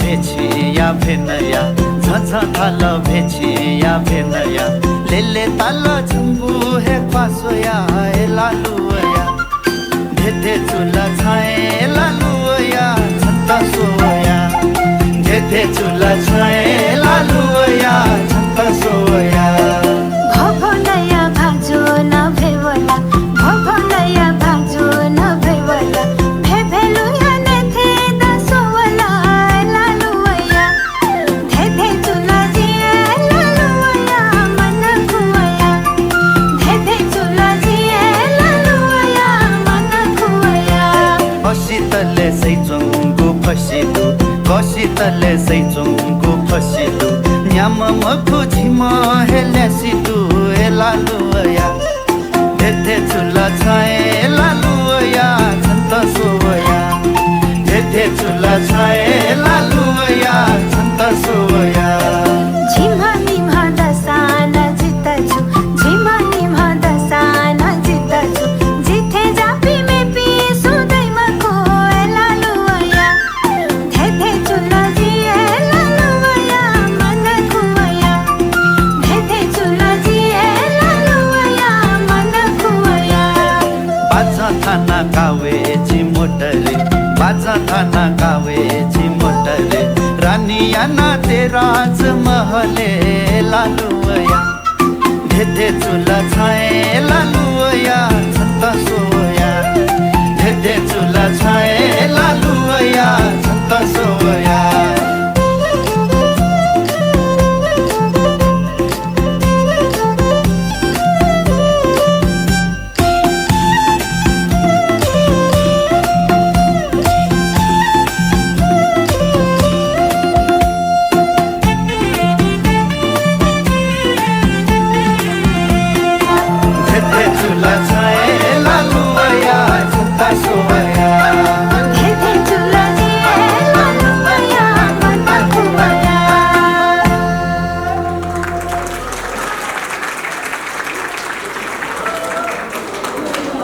भेछिया भेनया झझ थाल भेछिया भेनया लेले ताल झुम्बु हे पासोया ए लालुया धेधे चुला छाए लालुया छत्ता सोया धेधे चुला छाए लालुया छत्ता सोया भभनया भाजो न भेवला भभनया भाजो न भेवला भेभेलुया नेथे दसोवला लालुया धेधे चुला जिए लालुया मन खुवया धेधे चुला जिए लालुया मन खुवया फसितले सैचुङ्गु फसिदु कसितले सैचुङ्गु फसिदु न्याम मखु झिम हेल्यासिदु ए लालुया धेधे चुला छाए लालुया छन्त सोया धेधे चुला छाए लालुया छन्त सोया झिमा निमा दसान जितछु झिमा निमा दसान जितछु जिथे जापी मे पी सुदै मको लालुया धेधे चुला जिए लालुया मन खुवया धेधे चुला जिए लालुया मन खुवया बाजा थाना कावेची मोटरे बाजा थाना कावेची मोटरे रानिया ना ते राज महले लालुया धेधे चुला छाए लालुया छत्ता सोया धेधे चुला छाए लालु